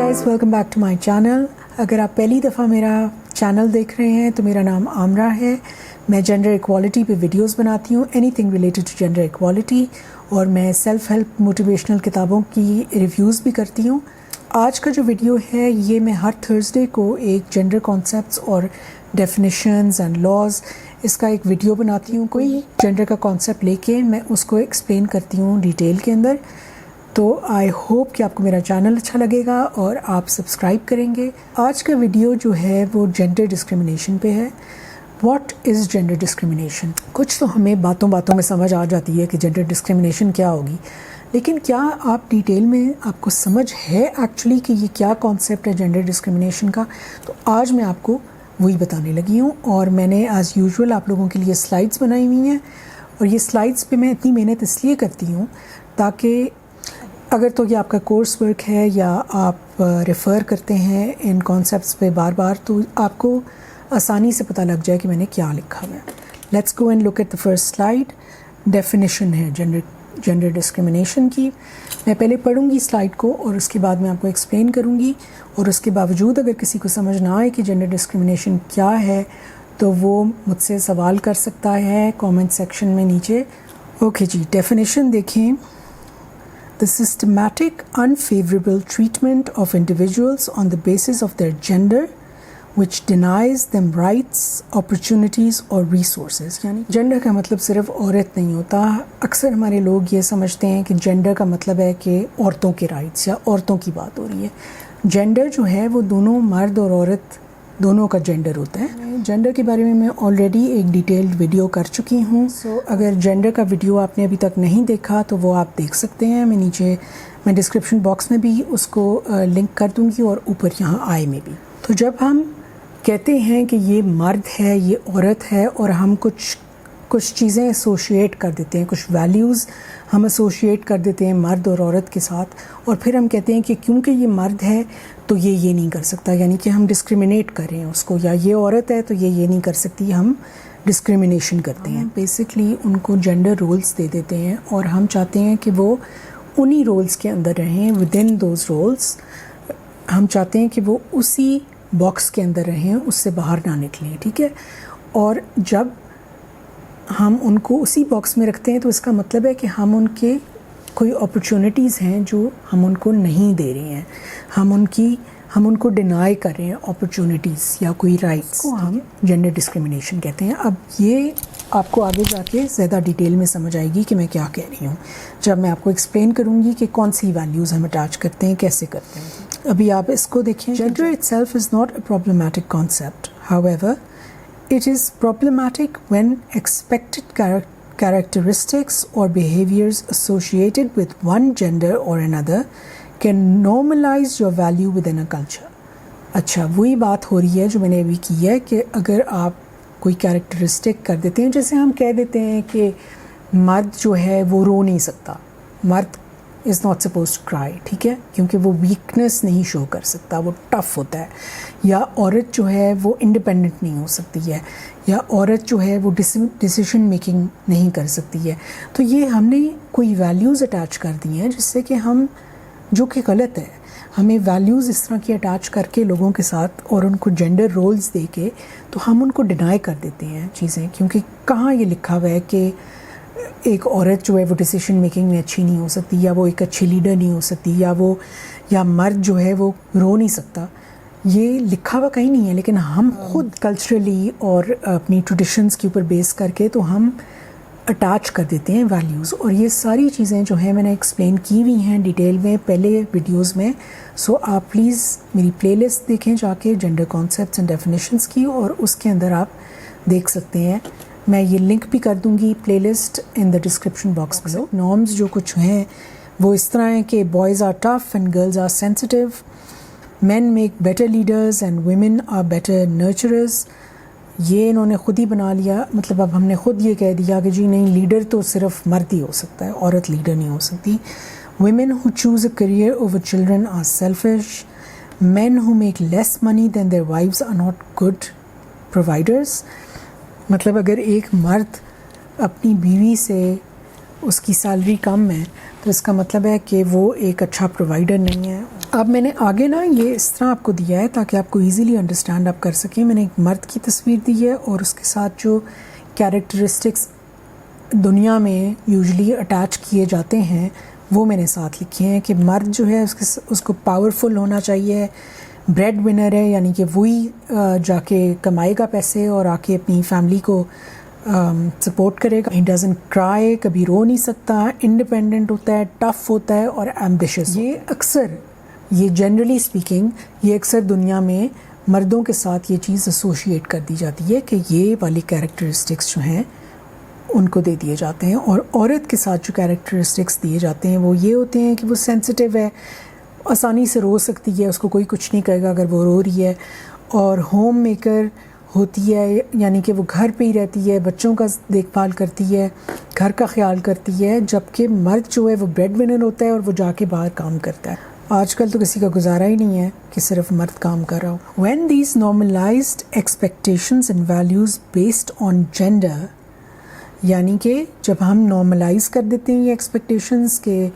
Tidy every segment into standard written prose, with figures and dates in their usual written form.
Guys, welcome back to my channel. अगर आप पहली दफ़ा मेरा चैनल देख रहे हैं तो मेरा नाम आमरा है। मैं जेंडर इक्वालिटी पे वीडियोस बनाती हूँ, anything related to gender equality, और मैं सेल्फ हेल्प मोटिवेशनल किताबों की रिव्यूज़ भी करती हूँ। आज का जो वीडियो है ये मैं हर थर्सडे को एक जेंडर कॉन्सेप्ट्स और डेफिनेशंस एंड लॉज इसका एक वीडियो बनाती हूँ। कोई जेंडर का कॉन्सेप्ट लेके मैं उसको एक्सप्लेन करती हूँ डिटेल के अंदर। तो आई होप कि आपको मेरा चैनल अच्छा लगेगा और आप सब्सक्राइब करेंगे। आज का वीडियो जो है वो जेंडर डिस्क्रिमिनेशन पे है। What is gender discrimination? कुछ तो हमें बातों बातों में समझ आ जाती है कि जेंडर डिस्क्रिमिनेशन क्या होगी, लेकिन क्या आप डिटेल में आपको समझ है एक्चुअली कि ये क्या कॉन्सेप्ट है जेंडर डिस्क्रिमिनेशन का? तो आज मैं आपको वही बताने लगी हूँ, और मैंने एज़ यूजुअल आप लोगों के लिए स्लाइड्स बनाई हुई हैं। और ये स्लाइड्स पे मैं इतनी मेहनत इसलिए करती हूँ ताकि अगर तो ये आपका कोर्स वर्क है या आप रेफ़र करते हैं इन कॉन्सेप्ट्स पे बार बार, तो आपको आसानी से पता लग जाए कि मैंने क्या लिखा हुआ है। Let's go and look at the first slide. Definition है जेंडर डिस्क्रिमिनेशन की। मैं पहले पढ़ूंगी स्लाइड को और उसके बाद मैं आपको एक्सप्लेन करूंगी, और उसके बावजूद अगर किसी को समझ ना आए कि जेंडर डिस्क्रिमिनेशन क्या है तो वो मुझसे सवाल कर सकता है कमेंट सेक्शन में नीचे। ओके जी, डेफिनेशन देखें। The systematic unfavorable treatment of individuals on the basis of their gender which denies them rights, opportunities or resources। यानी जेंडर का मतलब सिर्फ औरत नहीं होता। अक्सर हमारे लोग ये समझते हैं कि जेंडर का मतलब है कि औरतों के राइट्स या औरतों की बात हो रही है। जेंडर जो है वो दोनों मर्द और औरत दोनों का जेंडर होता है। जेंडर के बारे में मैं ऑलरेडी एक डिटेल्ड वीडियो कर चुकी हूँ। अगर जेंडर का वीडियो आपने अभी तक नहीं देखा तो वो आप देख सकते हैं। मैं डिस्क्रिप्शन बॉक्स में भी उसको लिंक कर दूँगी और ऊपर यहाँ आई में भी। तो जब हम कहते हैं कि ये मर्द है, ये औरत है, और हम कुछ चीज़ें एसोशिएट कर देते हैं, कुछ वैल्यूज़ हम एसोशिएट कर देते हैं मर्द और औरत के साथ, और फिर हम कहते हैं कि क्योंकि ये मर्द है तो ये नहीं कर सकता, यानी कि हम डिस्क्रिमिनेट कर रहे हैं उसको, या ये औरत है तो ये नहीं कर सकती, हम डिस्क्रिमिनेशन करते हैं। बेसिकली उनको जेंडर रोल्स दे देते हैं और हम चाहते हैं कि वो उन्हीं रोल्स के अंदर रहें, विद इन दोज रोल्स। हम चाहते हैं कि वो उसी बॉक्स के अंदर रहें, उससे बाहर ना निकलें, ठीक है। और जब हम उनको उसी बॉक्स में रखते हैं तो इसका मतलब है कि हम उनके कोई अपॉर्चुनिटीज़ हैं जो हम उनको नहीं दे रहे हैं, हम उनको डिनाई कर रहे हैं अपॉर्चुनिटीज़ या कोई राइट्स को हम जेंडर डिस्क्रिमिनेशन कहते हैं। अब ये आपको आगे जाके ज़्यादा डिटेल में समझ आएगी कि मैं क्या कह रही हूँ जब मैं आपको एक्सप्लेन करूँगी कि कौन सी वैल्यूज़ हम अटैच करते हैं, कैसे करते हैं। अभी आप इसको देखें। Gender itself is not a problematic concept, however it is problematic when expected characteristics or behaviors associated with one gender or another can normalize your value within a culture। अच्छा, वही बात हो रही है जो मैंने अभी की है कि अगर आप कोई कैरेक्टरिस्टिक कर देते हैं, जैसे हम कह देते हैं कि मर्द जो है वो रो नहीं सकता, मर्द is not suppose to cry, ठीक है, क्योंकि वो वीकनेस नहीं शो कर सकता, वो टफ़ होता है। या औरत जो है वो इंडिपेंडेंट नहीं हो सकती है, या औरत जो है वो डिसीजन मेकिंग नहीं कर सकती है। तो ये हमने कोई वैल्यूज़ अटैच कर दी हैं जिससे कि हम, जो कि गलत है, हमें वैल्यूज़ इस तरह की अटैच करके लोगों के साथ और उनको जेंडर रोल्स दे के तो हम उनको डिनाई कर देते हैं चीज़ें। क्योंकि कहाँ ये लिखा हुआ है कि एक औरत जो है वो डिसीजन मेकिंग में अच्छी नहीं हो सकती, या वो एक अच्छी लीडर नहीं हो सकती, या मर्द जो है वो रो नहीं सकता। ये लिखा हुआ कहीं नहीं है, लेकिन हम खुद कल्चरली और अपनी ट्रेडिशंस के ऊपर बेस करके तो हम अटैच कर देते हैं वैल्यूज़। और ये सारी चीज़ें जो हैं मैंने एक्सप्लेन की हुई हैं डिटेल में पहले वीडियोस में। सो आप प्लीज़ मेरी प्लेलिस्ट देखें जाके, जेंडर कॉन्सेप्ट्स एंड डेफिनेशंस की, और उसके अंदर आप देख सकते हैं। मैं ये लिंक भी कर दूंगी playlist in the description box में। नॉर्म्स जो कुछ हैं वो इस तरह हैं कि boys are tough and girls are sensitive, men make better leaders and women are better nurturers। ये इन्होंने खुद ही बना लिया, मतलब अब हमने खुद ये कह दिया कि जी नहीं, लीडर तो सिर्फ मर्द ही हो सकता है, औरत लीडर नहीं हो सकती। women who choose a career over children are selfish, men who make less money than their wives are not good providers। मतलब अगर एक मर्द अपनी बीवी से اس کی سیلری کم ہے تو اس کا مطلب ہے کہ وہ ایک اچھا پرووائڈر نہیں ہے. اب میں نے آگے نا یہ اس طرح آپ کو دیا ہے تاکہ آپ کو ایزیلی انڈرسٹینڈ آپ کر سکیں. میں نے ایک مرد کی تصویر دی ہے اور اس کے ساتھ جو کیریکٹرسٹکس دنیا میں یوزلی اٹیچ کیے جاتے ہیں وہ میں نے ساتھ لکھے ہیں کہ مرد جو ہے اس کو پاورفل ہونا چاہیے, بریڈ ونر ہے یعنی کہ وہی جا کے کمائے گا پیسے اور آ کے اپنی فیملی کو سپورٹ کرے گا. ہی ڈزنٹ کرائے, کبھی رو نہیں سکتا, انڈیپینڈنٹ ہوتا ہے, ٹف ہوتا ہے اور ایمبیشس. یہ جنرلی اسپیکنگ یہ اکثر دنیا میں مردوں کے ساتھ یہ چیز ایسوشیٹ کر دی جاتی ہے کہ یہ والی کیریکٹرسٹکس جو ہیں ان کو دے دیے جاتے ہیں. اور عورت کے ساتھ جو کیریکٹرسٹکس دیے جاتے ہیں وہ یہ ہوتے ہیں کہ وہ سینسٹیو ہے, آسانی سے رو سکتی ہے, اس کو کوئی کچھ نہیں کہے گا اگر وہ رو رہی ہے, اور ہوم میکر ہوتی ہے یعنی کہ وہ گھر پہ ہی رہتی ہے, بچوں کا دیکھ بھال کرتی ہے, گھر کا خیال کرتی ہے, جبکہ مرد جو ہے وہ بریڈ ونر ہوتا ہے اور وہ جا کے باہر کام کرتا ہے. آج کل تو کسی کا گزارا ہی نہیں ہے کہ صرف مرد کام کر رہا ہو. When these normalized expectations and values based on gender, یعنی کہ جب ہم نارملائز کر دیتے ہیں یہ ایکسپیکٹیشنز کہ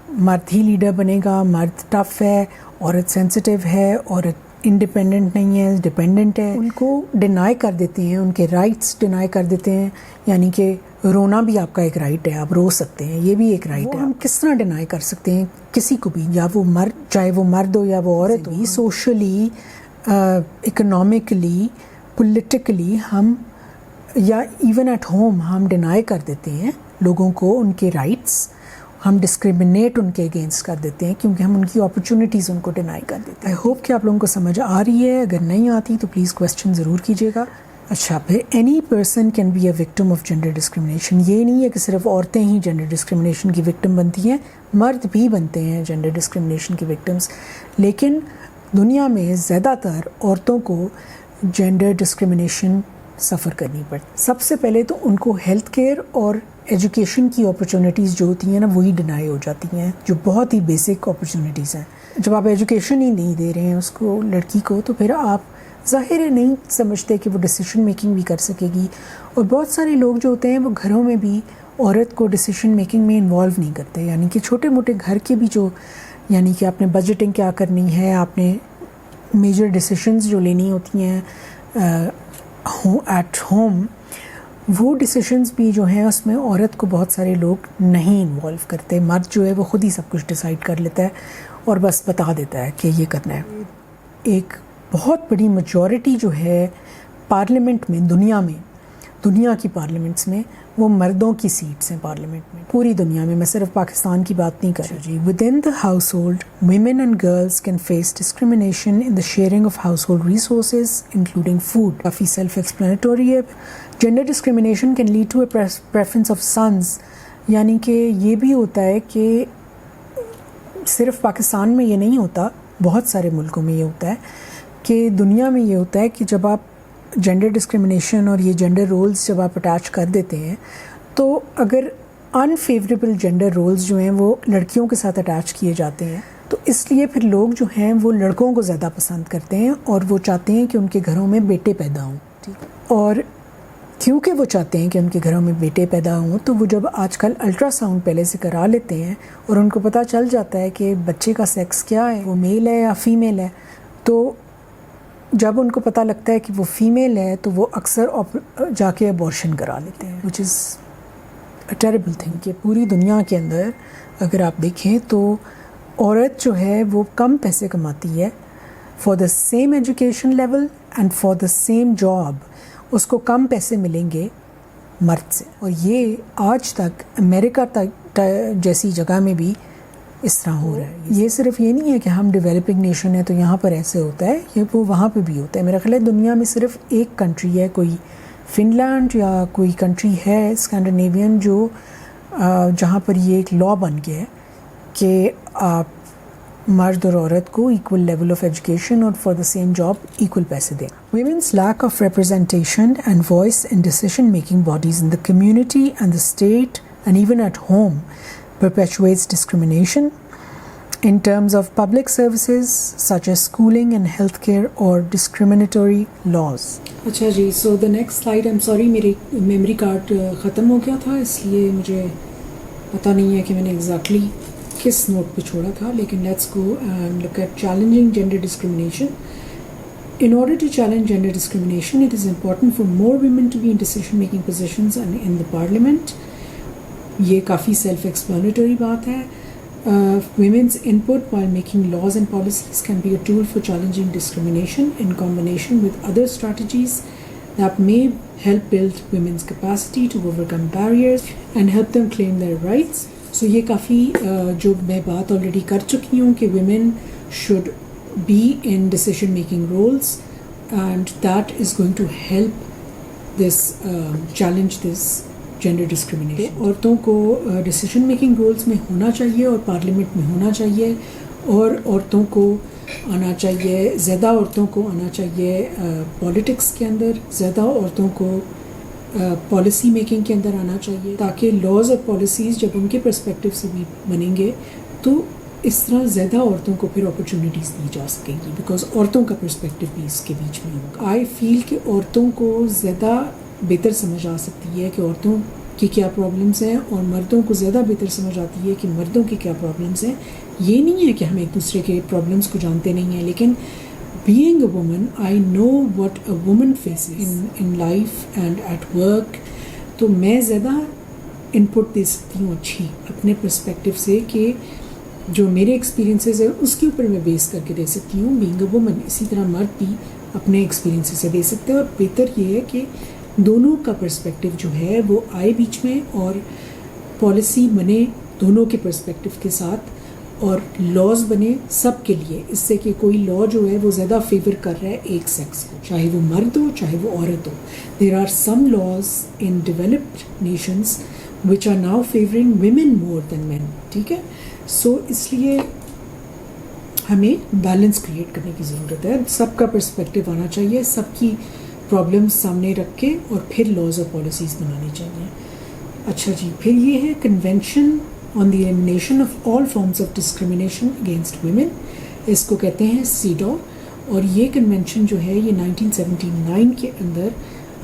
مرد ہی لیڈر بنے گا, مرد ٹف ہے, عورت سینسٹیو ہے, عورت انڈیپینڈنٹ نہیں ہے, ڈیپینڈنٹ ہے, ان کو ڈینائی کر دیتے ہیں, ان کے رائٹس ڈینائی کر دیتے ہیں. یعنی کہ رونا بھی آپ کا ایک رائٹ ہے, آپ رو سکتے ہیں, یہ بھی ایک رائٹ ہے. ہم کس طرح ڈینائی کر سکتے ہیں کسی کو بھی, یا وہ مرد, چاہے وہ مرد ہو یا وہ عورت ہو. سوشلی, اکنامکلی, پولیٹیکلی ہم یا ایون ایٹ ہوم ہم ڈینائی کر دیتے ہیں لوگوں کو ان کے رائٹس, ہم ڈسکریمنیٹ ان کے اگینسٹ کر دیتے ہیں کیونکہ ہم ان کی اپرچونیٹیز ان کو ڈینائی کر دیتے ہیں. آئی ہوپ کہ آپ لوگوں کو سمجھ آ رہی ہے. اگر نہیں آتی تو پلیز کویسچن ضرور کیجیے گا. اچھا, پھر any person can be a victim of gender discrimination. یہ نہیں ہے کہ صرف عورتیں ہی جینڈر ڈسکریمنیشن کی وکٹم بنتی ہیں, مرد بھی بنتے ہیں جینڈر ڈسکریمنیشن کی وکٹمس. لیکن دنیا میں زیادہ تر عورتوں کو جینڈر ڈسکریمنیشن سفر کرنی پڑتی. سب سے پہلے تو ان کو ہیلتھ کیئر اور ایجوکیشن کی اپرچونیٹیز جو ہوتی ہیں نا وہی ڈینائی ہو جاتی ہیں, جو بہت ہی بیسک اپرچونیٹیز ہیں. جب آپ ایجوکیشن ہی نہیں دے رہے ہیں اس کو, لڑکی کو, تو پھر آپ ظاہر ہے نہیں سمجھتے کہ وہ ڈیسیشن میکنگ بھی کر سکے گی. اور بہت سارے لوگ جو ہوتے ہیں وہ گھروں میں بھی عورت کو ڈیسیشن میکنگ میں انوالو نہیں کرتے. یعنی کہ چھوٹے موٹے گھر کے بھی جو, یعنی کہ آپ نے بجٹنگ کیا کرنی ہے, آپ نے میجر ڈیسیشنز جو لینی ہوتی ہیں ایٹ ہوم, وہ ڈیسیشنز بھی جو ہیں اس میں عورت کو بہت سارے لوگ نہیں انوالو کرتے. مرد جو ہے وہ خود ہی سب کچھ ڈیسائیڈ کر لیتا ہے اور بس بتا دیتا ہے کہ یہ کرنا ہے. ایک بہت بڑی میجورٹی جو ہے پارلیمنٹ میں, دنیا کی پارلیمنٹس میں, وہ مردوں کی سیٹس ہیں پارلیمنٹ میں, پوری دنیا میں. میں صرف پاکستان کی بات نہیں کر رہی. جی, within the household women and girls can face discrimination in the sharing of household resources including food. کافی سیلف ایکسپلینیٹوری ہے. Gender discrimination can lead to a preference of sons. یعنی کہ یہ بھی ہوتا ہے کہ صرف پاکستان میں یہ نہیں ہوتا, بہت سارے ملکوں میں یہ ہوتا ہے کہ دنیا میں یہ ہوتا ہے کہ جب آپ جینڈر ڈسکریمنیشن اور یہ جینڈر رولز جب آپ اٹیچ کر دیتے ہیں تو اگر انفیوریبل جینڈر رولز جو ہیں وہ لڑکیوں کے ساتھ اٹیچ کیے جاتے ہیں تو اس لیے پھر لوگ جو ہیں وہ لڑکوں کو زیادہ پسند کرتے ہیں اور وہ چاہتے ہیں کہ ان کے گھروں میں بیٹے پیدا ہوں. اور کیونکہ وہ چاہتے ہیں کہ ان کے گھروں میں بیٹے پیدا ہوں تو وہ جب آج کل الٹرا ساؤنڈ پہلے سے کرا لیتے ہیں اور ان کو پتہ چل جاتا ہے کہ بچے کا سیکس کیا ہے, وہ میل ہے یا فیمیل ہے, تو جب ان کو پتہ لگتا ہے کہ وہ فیمیل ہے تو وہ اکثر جا کے ابورشن کرا لیتے ہیں, وچ از اے ٹیریبل تھنگ. کہ پوری دنیا کے اندر اگر آپ دیکھیں تو عورت جو ہے وہ کم پیسے کماتی ہے for the same education level and for the same job, اس کو کم پیسے ملیں گے مرد سے. اور یہ آج تک امریکہ تک جیسی جگہ میں بھی اس طرح ہو رہا ہے. یہ صرف یہ نہیں ہے کہ ہم ڈیولپنگ نیشن ہے تو یہاں پر ایسے ہوتا ہے, یہ وہ وہاں پہ بھی ہوتا ہے. میرا خیال ہے دنیا میں صرف ایک کنٹری ہے, کوئی فن لینڈ یا کوئی کنٹری ہے اسکینڈینیوین جو جہاں پر یہ ایک لا بن گیا ہے کہ آپ مرد اور عورت کو ایکول لیول آف ایجوکیشن اور for the same job equal پیسے دیں. Women's lack of representation and voice in decision making bodies in the community and the state and even at home perpetuates discrimination in terms of public services such as schooling and healthcare or discriminatory laws. اچھا جی, so the next slide, I'm sorry میری memory card ختم ہو گیا تھا اس لیے مجھے पता नहीं है कि मैंने एग्जैक्टली किस नोट पे छोड़ा था, लेकिन let's go and look at challenging gender discrimination. In order to challenge gender discrimination, it is important for more women to be in decision-making positions and in the parliament. ये काफ़ी self-explanatory बात है. Women's input while making laws and policies can be a tool for challenging discrimination in combination with other strategies that may help build women's capacity to overcome barriers and help them claim their rights. So ये काफ़ी जो मैं बात already कर चुकी हूँ कि women should be in decision making roles, and that is going to help this challenge this gender discrimination. औरतों को decision making roles में होना चाहिए और पार्लियामेंट में होना चाहिए, और औरतों को आना चाहिए, ज़्यादा औरतों को आना चाहिए पॉलिटिक्स के अंदर, ज़्यादा औरतों को पॉलिसी मेकिंग के अंदर आना चाहिए, ताकि लॉज और पॉलिसीज़ जब उनके पर्सपेक्टिव से भी बनेंगे तो इस तरह ज़्यादा औरतों को फिर अपॉर्चुनिटीज़ दी जा सकेंगी, बिकॉज औरतों का पर्सपेक्टिव भी इसके बीच में होगा. आई फील कि औरतों को ज़्यादा बेहतर समझ आ सकती है कि औरतों की क्या प्रॉब्लम्स हैं, और मर्दों को ज़्यादा बेहतर समझ आती है कि मर्दों की क्या प्रॉब्लम्स हैं. ये नहीं है कि हम एक दूसरे के प्रॉब्लम्स को जानते नहीं हैं, लेकिन being a woman I know what a woman faces in life and at work. तो मैं ज़्यादा इनपुट दे सकती हूँ अच्छी अपने पर्सपेक्टिव से, कि जो मेरे एक्सपीरियंसेस है उसके ऊपर मैं बेस करके दे सकती हूँ बीइंग अ वुमन. इसी तरह मर्द भी अपने एक्सपीरियंसेस से दे सकते हैं, और बेहतर ये है कि दोनों का पर्सपेक्टिव जो है वो आए बीच में, और पॉलिसी बने दोनों के पर्सपेक्टिव के साथ, और लॉज बने सब के लिए, इससे कि कोई लॉ जो है वो ज़्यादा फेवर कर रहा है एक सेक्स को, चाहे वो मर्द हो चाहे वो औरत हो. There are some laws in developed nations which are now favouring women more than man. ठीक है, सो इसलिए हमें बैलेंस क्रिएट करने की ज़रूरत है. सबका पर्सपेक्टिव आना चाहिए, सबकी प्रॉब्लम्स सामने रख के, और फिर लॉज और पॉलिसीज़ बनानी चाहिए. अच्छा जी, फिर ये है convention on the elimination of all forms of discrimination against women. इसको कहते हैं CEDAW, और ये कन्वेंशन जो है ये 1979 के अंदर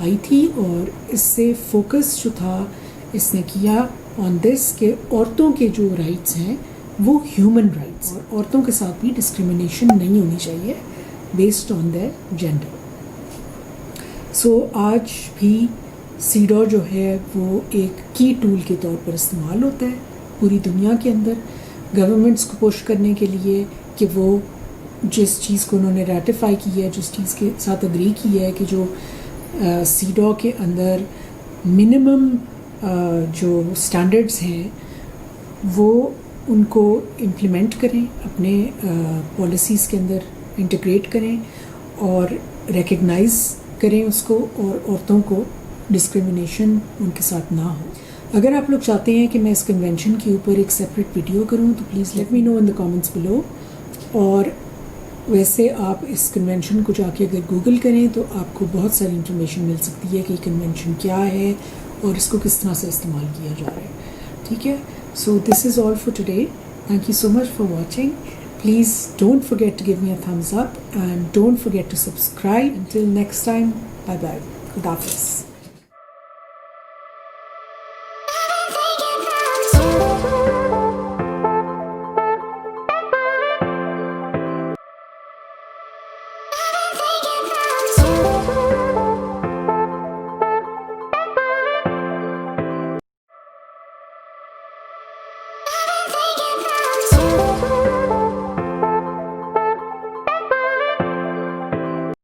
आई थी, और इससे फोकस जो था इसने किया ऑन दिस कि औरतों के जो राइट्स हैं वो ह्यूमन राइट्स, और औरतों के साथ भी डिस्क्रिमिनेशन नहीं होनी चाहिए बेस्ड ऑन देयर जेंडर. सो आज भी CEDAW जो है वो एक की टूल के तौर पर इस्तेमाल होता है पूरी दुनिया के अंदर, गवर्नमेंट्स को पुश करने के लिए कि वो जिस चीज़ को उन्होंने रेटिफाई की है, जिस चीज़ के साथ अग्री की है कि जो CEDAW के अंदर मिनिमम जो स्टैंडर्ड्स हैं वो उनको इम्प्लीमेंट करें, अपने पॉलिसीज़ के अंदर इंटीग्रेट करें और रिकग्नाइज़ करें उसको, और औरतों को डिस्क्रिमिनेशन उनके साथ ना हो. अगर आप लोग चाहते हैं कि मैं इस कन्वेंशन के ऊपर एक सेपरेट वीडियो करूं तो please let me know in the comments below. और वैसे आप इस कन्वेंशन को जाके अगर गूगल करें तो आपको बहुत सारी इन्फॉर्मेशन मिल सकती है कि कन्वेंशन क्या है और इसको किस तरह से इस्तेमाल किया जा रहा है. ठीक है, so this is all for today. Thank you so much for watching. Please don't forget to give me a thumbs up and don't forget to subscribe. Until next time, bye bye. Khuda Hafiz.